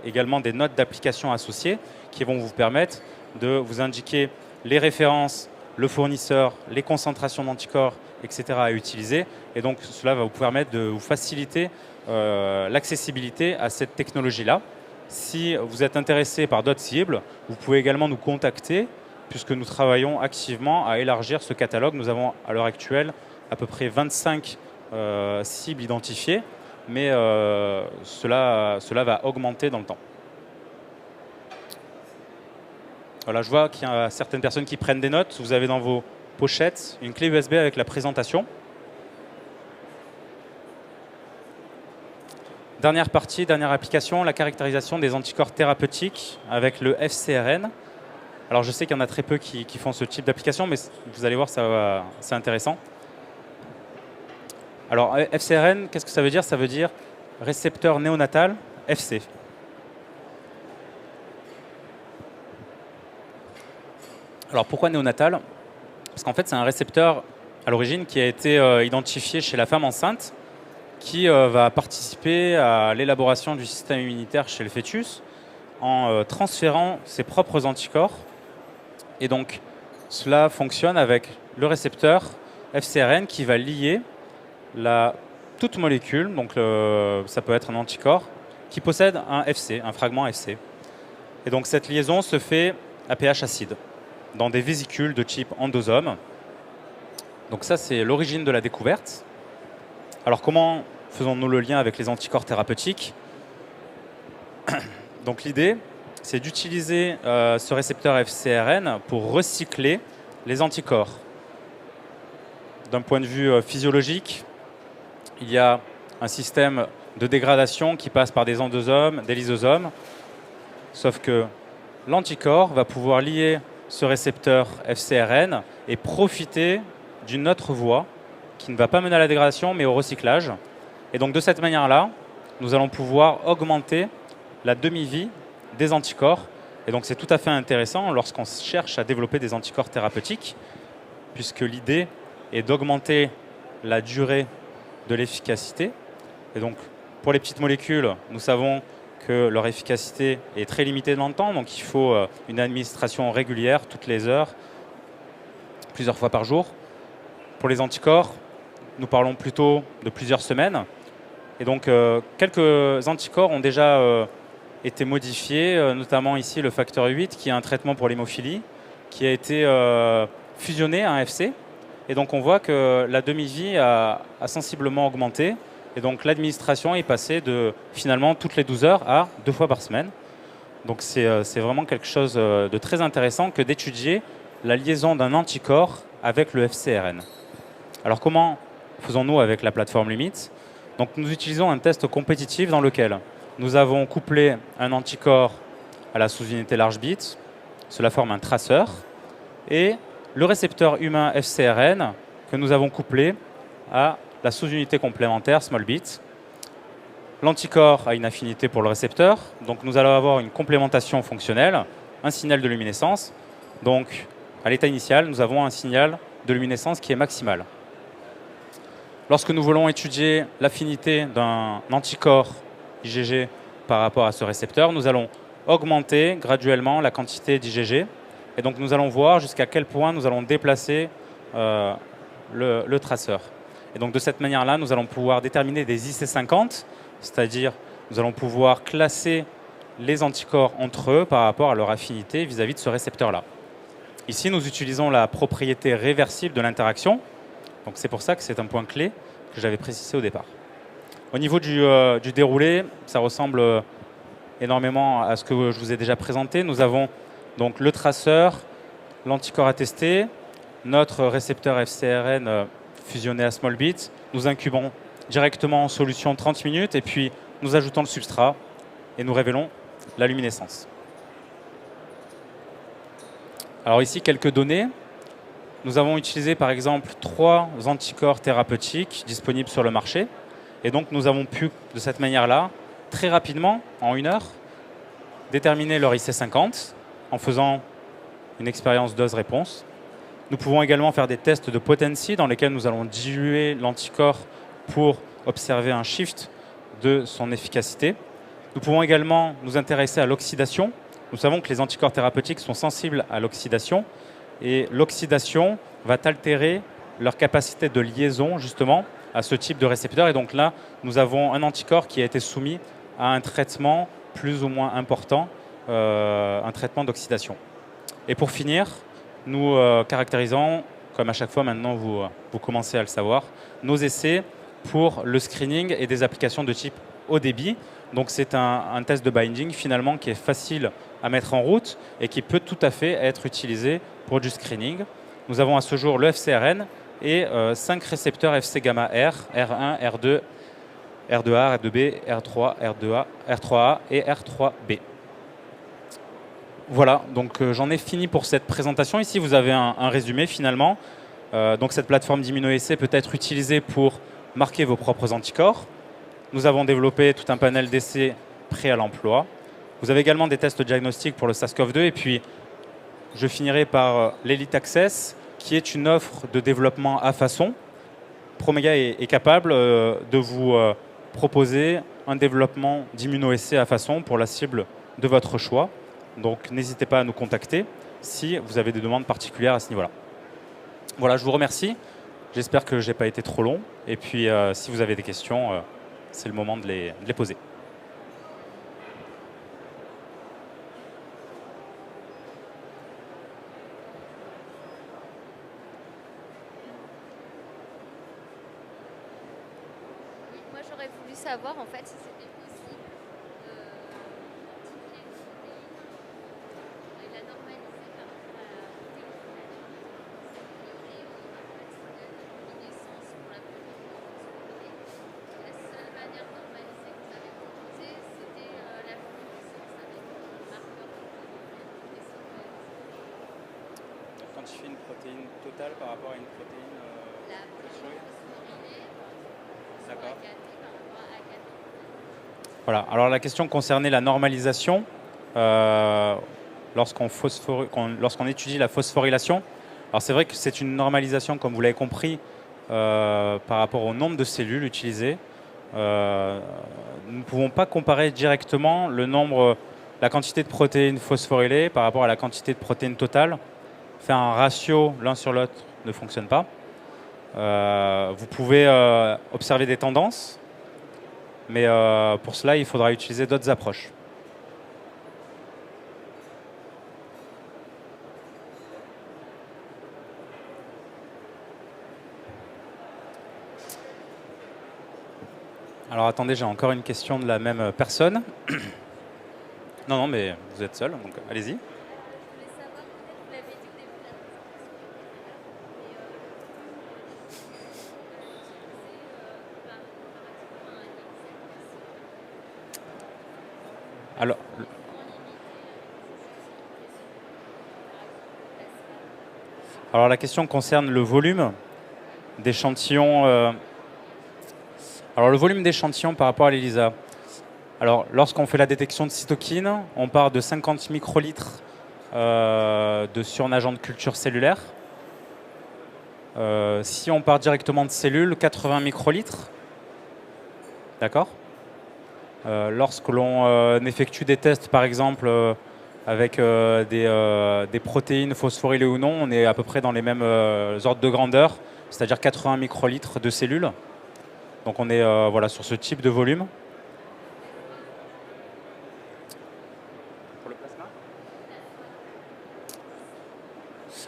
également des notes d'application associées qui vont vous permettre de vous indiquer les références, le fournisseur, les concentrations d'anticorps, etc. à utiliser. Et donc cela va vous permettre de vous faciliter l'accessibilité à cette technologie-là. Si vous êtes intéressé par d'autres cibles, vous pouvez également nous contacter puisque nous travaillons activement à élargir ce catalogue. Nous avons à l'heure actuelle à peu près 25 cibles identifiées, mais cela va augmenter dans le temps. Voilà, je vois qu'il y a certaines personnes qui prennent des notes. Vous avez dans vos pochettes une clé USB avec la présentation. Dernière partie, dernière application, la caractérisation des anticorps thérapeutiques avec le FcRn. Alors je sais qu'il y en a très peu qui font ce type d'application, mais vous allez voir, c'est intéressant. Alors FcRn, qu'est-ce que ça veut dire? Ça veut dire récepteur néonatal FC. Alors pourquoi néonatal? Parce qu'en fait c'est un récepteur à l'origine qui a été identifié chez la femme enceinte, qui va participer à l'élaboration du système immunitaire chez le fœtus en transférant ses propres anticorps. Et donc cela fonctionne avec le récepteur FcRn qui va lier toute molécule, donc ça peut être un anticorps, qui possède un FC, un fragment FC. Et donc cette liaison se fait à pH acide, dans des vésicules de type endosome. Donc ça, c'est l'origine de la découverte. Alors comment faisons-nous le lien avec les anticorps thérapeutiques? Donc l'idée, c'est d'utiliser ce récepteur FcRn pour recycler les anticorps. D'un point de vue physiologique, il y a un système de dégradation qui passe par des endosomes, des lysosomes, sauf que l'anticorps va pouvoir lier ce récepteur FcRn et profiter d'une autre voie qui ne va pas mener à la dégradation mais au recyclage. Et donc de cette manière-là, nous allons pouvoir augmenter la demi-vie des anticorps. Et donc c'est tout à fait intéressant lorsqu'on cherche à développer des anticorps thérapeutiques, puisque l'idée est d'augmenter la durée de l'efficacité. Et donc pour les petites molécules, nous savons que leur efficacité est très limitée dans le temps, donc il faut une administration régulière, toutes les heures, plusieurs fois par jour. Pour les anticorps, nous parlons plutôt de plusieurs semaines. Et donc quelques anticorps ont déjà été modifiés, notamment ici le facteur 8, qui est un traitement pour l'hémophilie, qui a été fusionné à un FC. Et donc on voit que la demi-vie a sensiblement augmenté. Et donc l'administration est passée de finalement toutes les 12 heures à 2 fois par semaine. Donc c'est vraiment quelque chose de très intéressant que d'étudier la liaison d'un anticorps avec le FcRn. Alors comment faisons-nous avec la plateforme Limit? Donc nous utilisons un test compétitif dans lequel nous avons couplé un anticorps à la sous-unité large bit, cela forme un traceur, et le récepteur humain FcRn que nous avons couplé à la sous-unité complémentaire small bit. L'anticorps a une affinité pour le récepteur, donc nous allons avoir une complémentation fonctionnelle, un signal de luminescence. Donc à l'état initial, nous avons un signal de luminescence qui est maximal. Lorsque nous voulons étudier l'affinité d'un anticorps IgG par rapport à ce récepteur, nous allons augmenter graduellement la quantité d'IgG. Et donc nous allons voir jusqu'à quel point nous allons déplacer le traceur. Et donc de cette manière-là, nous allons pouvoir déterminer des IC50, c'est-à-dire nous allons pouvoir classer les anticorps entre eux par rapport à leur affinité vis-à-vis de ce récepteur-là. Ici, nous utilisons la propriété réversible de l'interaction. Donc c'est pour ça que c'est un point clé que j'avais précisé au départ. Au niveau du déroulé, ça ressemble énormément à ce que je vous ai déjà présenté. Nous avons donc le traceur, l'anticorps à tester, notre récepteur FcRn fusionné à small bit. Nous incubons directement en solution 30 minutes et puis nous ajoutons le substrat et nous révélons la luminescence. Alors ici, quelques données. Nous avons utilisé par exemple 3 anticorps thérapeutiques disponibles sur le marché. Et donc nous avons pu, de cette manière-là, très rapidement, en 1 heure, déterminer leur IC50 en faisant une expérience dose-réponse. Nous pouvons également faire des tests de potency dans lesquels nous allons diluer l'anticorps pour observer un shift de son efficacité. Nous pouvons également nous intéresser à l'oxydation. Nous savons que les anticorps thérapeutiques sont sensibles à l'oxydation et l'oxydation va altérer leur capacité de liaison justement à ce type de récepteur. Et donc là, nous avons un anticorps qui a été soumis à un traitement plus ou moins important, un traitement d'oxydation. Et pour finir, nous caractérisons, comme à chaque fois maintenant vous commencez à le savoir, nos essais pour le screening et des applications de type haut débit. Donc c'est un test de binding finalement qui est facile à mettre en route et qui peut tout à fait être utilisé pour du screening. Nous avons à ce jour le FcRn et 5 récepteurs Fc gamma R, R1, R2, R2A, R2B, R3, R2A, R3A et R3B. Voilà, donc j'en ai fini pour cette présentation. Ici, vous avez un résumé finalement. Donc cette plateforme d'immunoessai peut être utilisée pour marquer vos propres anticorps. Nous avons développé tout un panel d'essais prêts à l'emploi. Vous avez également des tests diagnostiques pour le SARS-CoV-2. Et puis, je finirai par l'Elite Access, qui est une offre de développement à façon. Promega est capable de vous proposer un développement d'immunoessai à façon pour la cible de votre choix. Donc, n'hésitez pas à nous contacter si vous avez des demandes particulières à ce niveau-là. Voilà, je vous remercie. J'espère que je n'ai pas été trop long. Et puis, si vous avez des questions, c'est le moment de les poser. Moi, j'aurais voulu savoir en fait si c'était possible de quantifier une protéine et la normaliser par rapport à la protéine finale. A priori, on n'a pas de signal de luminescence pour la protéine phosphorylée. La seule manière de normaliser que vous avez proposée, c'était la luminescence avec un marqueur de luminescence. Quantifier une protéine totale par rapport à une protéine La protéine phosphorylée, D'accord. par rapport à AKT. Voilà. Alors la question concernait la normalisation lorsqu'on étudie la phosphorylation. Alors c'est vrai que c'est une normalisation, comme vous l'avez compris, par rapport au nombre de cellules utilisées. Nous ne pouvons pas comparer directement la quantité de protéines phosphorylées par rapport à la quantité de protéines totales. Faire un ratio l'un sur l'autre ne fonctionne pas. Vous pouvez observer des tendances, mais pour cela, il faudra utiliser d'autres approches. Alors attendez, j'ai encore une question de la même personne. Non, mais vous êtes seul, donc allez-y. Alors la question concerne le volume d'échantillons. Alors le volume d'échantillons par rapport à l'ELISA. Alors lorsqu'on fait la détection de cytokines, on part de 50 microlitres de surnagent de culture cellulaire. Si on part directement de cellules, 80 microlitres. D'accord ? Lorsque l'on effectue des tests, par exemple, avec des protéines phosphorylées ou non, on est à peu près dans les mêmes ordres de grandeur, c'est-à-dire 80 microlitres de cellules. Donc on est voilà, sur ce type de volume. Pour le plasma ?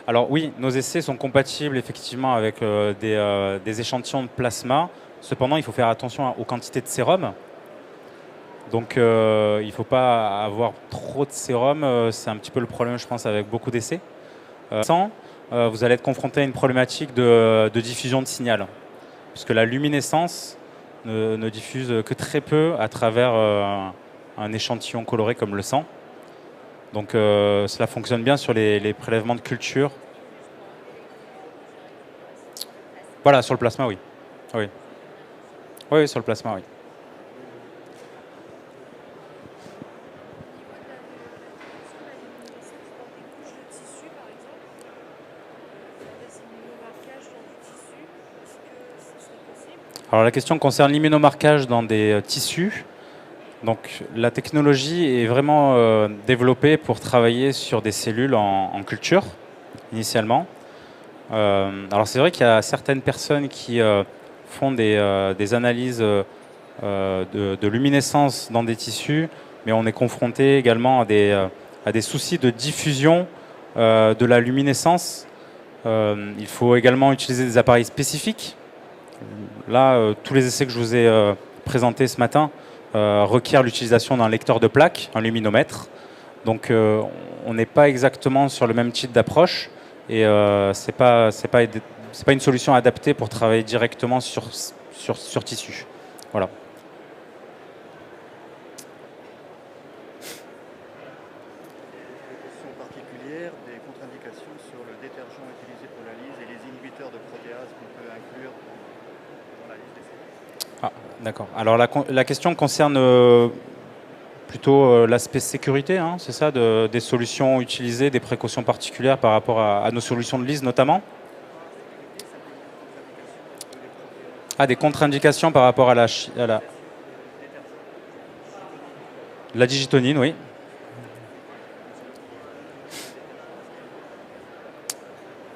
Alors oui, nos essais sont compatibles effectivement avec des échantillons de plasma. Cependant, il faut faire attention aux quantités de sérum. Donc il ne faut pas avoir trop de sérum, c'est un petit peu le problème je pense avec beaucoup d'essais. Sans, vous allez être confronté à une problématique de diffusion de signal, puisque la luminescence ne diffuse que très peu à travers un échantillon coloré comme le sang. Donc cela fonctionne bien sur les prélèvements de culture. Voilà, sur le plasma, oui. Oui, sur le plasma, oui. Alors la question concerne l'immunomarquage dans des tissus. Donc la technologie est vraiment développée pour travailler sur des cellules en culture, initialement. Alors c'est vrai qu'il y a certaines personnes qui font des analyses de luminescence dans des tissus, mais on est confronté également à des soucis de diffusion de la luminescence, il faut également utiliser des appareils spécifiques. Là, tous les essais que je vous ai présentés ce matin requièrent l'utilisation d'un lecteur de plaques, un luminomètre. Donc on n'est pas exactement sur le même type d'approche et c'est pas une solution adaptée pour travailler directement sur tissu. Voilà. Question particulière des contre-indications sur le détergent utilisé pour la lisse et les inhibiteurs de protéase qu'on peut inclure dans la liste des... Ah, d'accord. Alors la question concerne plutôt l'aspect sécurité, hein, c'est ça, des solutions utilisées, des précautions particulières par rapport à nos solutions de lisse notamment. Ah, des contre-indications par rapport à la digitonine, oui.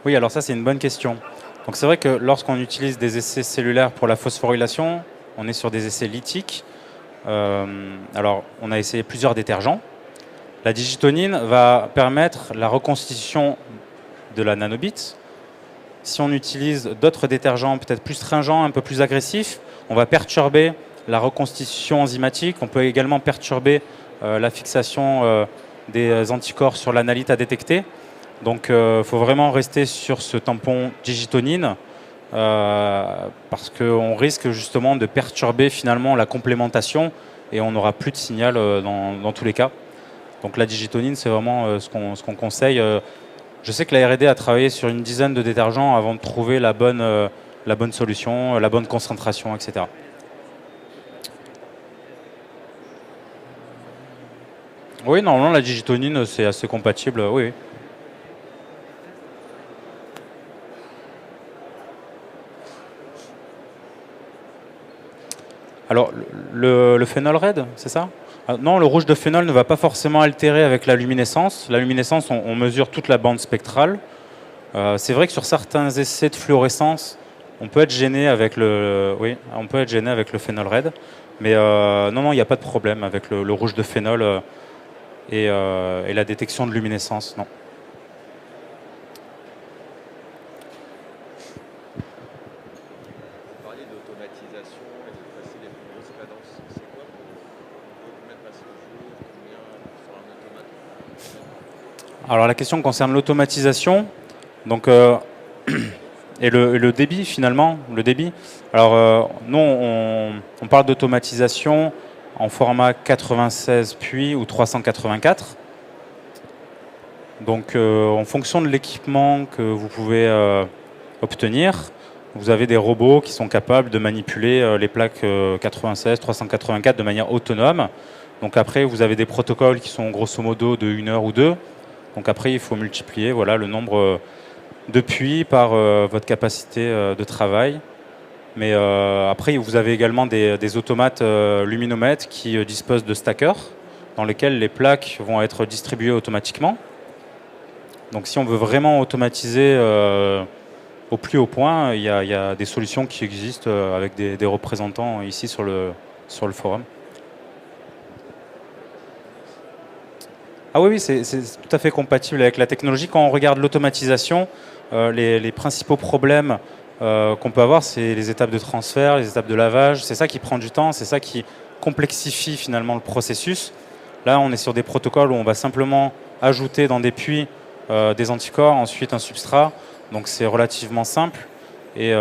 Oui, alors ça c'est une bonne question. Donc c'est vrai que lorsqu'on utilise des essais cellulaires pour la phosphorylation, on est sur des essais lithiques. Alors on a essayé plusieurs détergents. La digitonine va permettre la reconstitution de la nanobite. Si on utilise d'autres détergents peut-être plus stringents, un peu plus agressifs, on va perturber la reconstitution enzymatique. On peut également perturber la fixation des anticorps sur l'analyte à détecter. Donc il faut vraiment rester sur ce tampon digitonine parce qu'on risque justement de perturber finalement la complémentation et on n'aura plus de signal dans tous les cas. Donc la digitonine, c'est vraiment ce qu'on conseille. Je sais que la R&D a travaillé sur une dizaine de détergents avant de trouver la bonne solution, la bonne concentration, etc. Oui, normalement la digitonine c'est assez compatible, oui. Alors, le phénol red, c'est ça? Non, le rouge de phénol ne va pas forcément altérer avec la luminescence. La luminescence, on mesure toute la bande spectrale. C'est vrai que sur certains essais de fluorescence, on peut être gêné avec le phénol red. Mais non, il n'y a pas de problème avec le rouge de phénol et la détection de luminescence, non. Alors la question concerne l'automatisation, donc et le débit finalement, le débit. Alors nous on parle d'automatisation en format 96 puis ou 384. Donc en fonction de l'équipement que vous pouvez obtenir, vous avez des robots qui sont capables de manipuler les plaques 96, 384 de manière autonome. Donc après vous avez des protocoles qui sont grosso modo de 1 heure ou 2. Donc après, il faut multiplier le nombre de puits par votre capacité de travail. Mais après, vous avez également des automates luminomètres qui disposent de stackers dans lesquels les plaques vont être distribuées automatiquement. Donc si on veut vraiment automatiser au plus haut point, il y a des solutions qui existent avec des représentants ici sur le forum. Ah oui, c'est tout à fait compatible avec la technologie. Quand on regarde l'automatisation, les principaux problèmes qu'on peut avoir, c'est les étapes de transfert, les étapes de lavage. C'est ça qui prend du temps, c'est ça qui complexifie finalement le processus. Là, on est sur des protocoles où on va simplement ajouter dans des puits des anticorps, ensuite un substrat. Donc c'est relativement simple et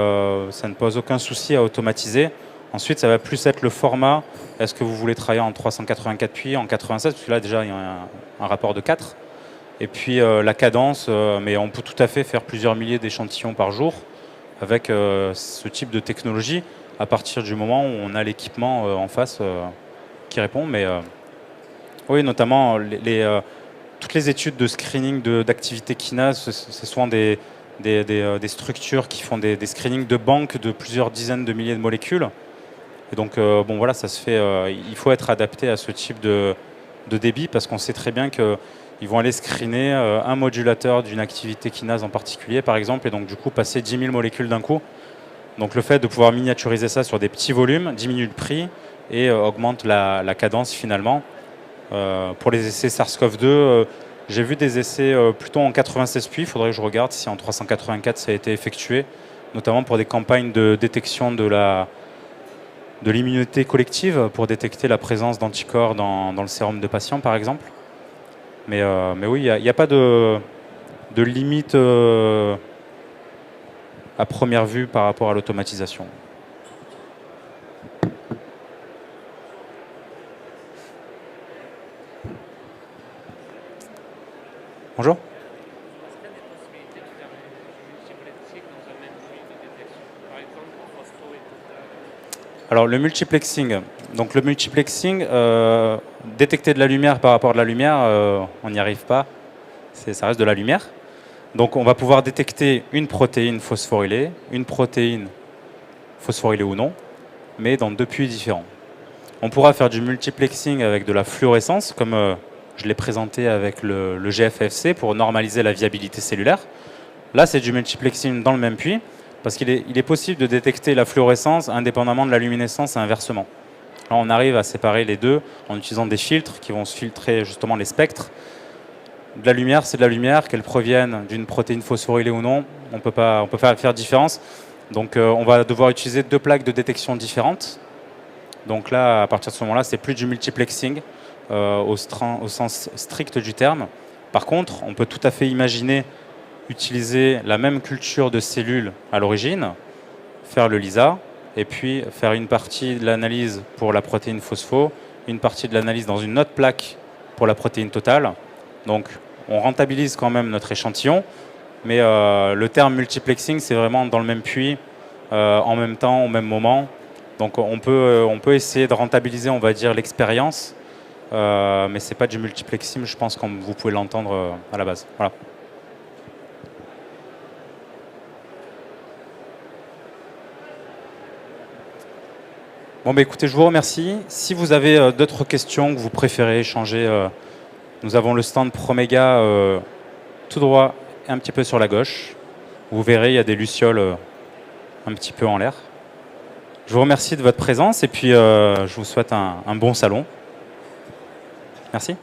ça ne pose aucun souci à automatiser. Ensuite, ça va plus être le format. Est-ce que vous voulez travailler en 384 puits, en 96? Parce que là, déjà, il y a un rapport de 4. Et puis, la cadence, mais on peut tout à fait faire plusieurs milliers d'échantillons par jour avec ce type de technologie à partir du moment où on a l'équipement en face qui répond. Mais oui, notamment, toutes les études de screening d'activité kinase, c'est souvent des structures qui font des screenings de banques de plusieurs dizaines de milliers de molécules. Et donc, bon, voilà, ça se fait. Il faut être adapté à ce type de débit parce qu'on sait très bien qu'ils vont aller screener un modulateur d'une activité kinase en particulier, par exemple, et donc du coup passer 10 000 molécules d'un coup. Donc le fait de pouvoir miniaturiser ça sur des petits volumes diminue le prix et augmente la cadence finalement. Pour les essais SARS-CoV-2, J'ai vu des essais plutôt en 96 puits. Il faudrait que je regarde si en 384 ça a été effectué, notamment pour des campagnes de détection de l'immunité collective, pour détecter la présence d'anticorps dans le sérum de patients, par exemple. Mais oui, il n'y a pas de limite à première vue par rapport à l'automatisation. Bonjour. Est-ce qu'il y a des possibilités de faire du multiplexing dans un même puits de détection? Par exemple, pour phospho et total. Alors le multiplexing, détecter de la lumière par rapport à de la lumière, on n'y arrive pas, ça reste de la lumière. Donc on va pouvoir détecter une protéine phosphorylée, une protéine phosphorylée ou non, mais dans 2 puits différents. On pourra faire du multiplexing avec de la fluorescence, comme je l'ai présenté avec le GFFC pour normaliser la viabilité cellulaire. Là, c'est du multiplexing dans le même puits, parce qu'il est possible de détecter la fluorescence indépendamment de la luminescence et inversement. Là, on arrive à séparer les deux en utilisant des filtres qui vont se filtrer justement les spectres. De la lumière, c'est de la lumière, qu'elle provienne d'une protéine phosphorylée ou non, on peut pas faire différence. Donc on va devoir utiliser 2 plaques de détection différentes. Donc là, à partir de ce moment-là, c'est plus du multiplexing au sens strict du terme. Par contre, on peut tout à fait imaginer utiliser la même culture de cellules à l'origine, faire le LISA, et puis faire une partie de l'analyse pour la protéine phospho, une partie de l'analyse dans une autre plaque pour la protéine totale. Donc on rentabilise quand même notre échantillon, mais le terme multiplexing, c'est vraiment dans le même puits, en même temps, au même moment. Donc on peut essayer de rentabiliser, on va dire, l'expérience, mais ce n'est pas du multiplexing, je pense, comme vous pouvez l'entendre à la base. Voilà. Bon, bah, écoutez, je vous remercie. Si vous avez d'autres questions que vous préférez échanger, nous avons le stand Promega tout droit et un petit peu sur la gauche. Vous verrez, il y a des lucioles un petit peu en l'air. Je vous remercie de votre présence et puis je vous souhaite un bon salon. Merci.